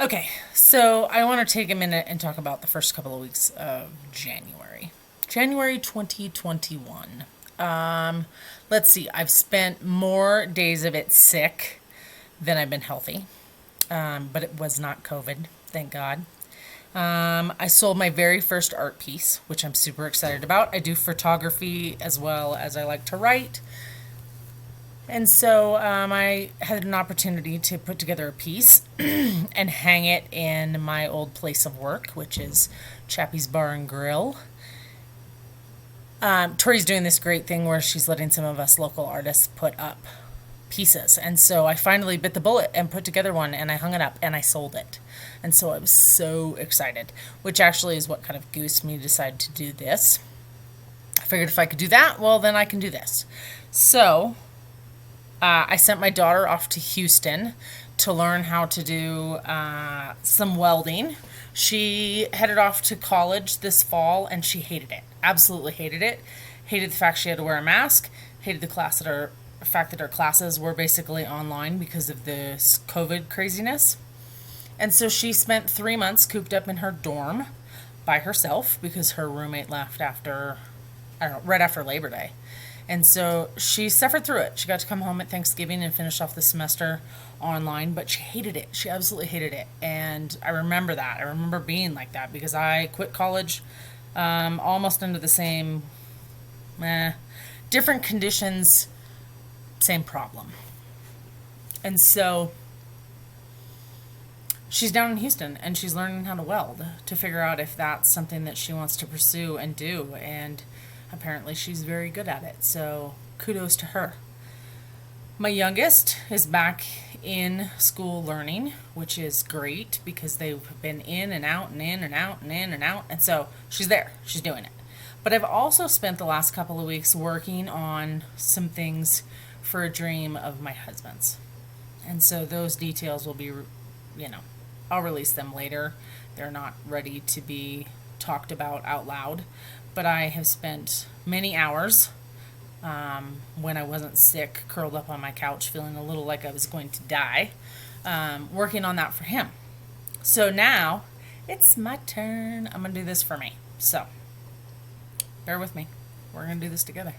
Okay, so I want to take a minute and talk about the first couple of weeks of January. January 2021. Let's see, I've spent more days of it sick than I've been healthy, but it was not COVID, thank God. I sold my very first art piece, which I'm super excited about. I do photography as well as I like to write. And so I had an opportunity to put together a piece and hang it in my old place of work, which is Chappie's Bar and Grill. Tori's doing this great thing where she's letting some of us local artists put up pieces. And so I finally bit the bullet and put together one, and I hung it up and I sold it. And so I was so excited, which actually is what kind of goosed me to decide to do this. I figured if I could do that, well, then I can do this. So I sent my daughter off to Houston to learn how to do some welding. She headed off to college this fall and she hated it. Absolutely hated it. Hated the fact she had to wear a mask. Hated the fact that her classes were basically online because of this COVID craziness. And so she spent 3 months cooped up in her dorm by herself because her roommate left after, I don't know, right after Labor Day. And so she suffered through it. She got to come home at Thanksgiving and finish off the semester online, but she hated it. She absolutely hated it. And I remember that. I remember being like that because I quit college almost under the same, different conditions, same problem. And so she's down in Houston and she's learning how to weld to figure out if that's something that she wants to pursue and do. And apparently she's very good at it, so kudos to her. My youngest is back in school learning, which is great because they've been in and out and in and out and in and out, and so she's there. She's doing it. But I've also spent the last couple of weeks working on some things for a dream of my husband's. And so those details will be, I'll release them later. They're not ready to be talked about out loud, but I have spent many hours when I wasn't sick, curled up on my couch, feeling a little like I was going to die, working on that for him. So now it's my turn. I'm going to do this for me. So bear with me. We're going to do this together.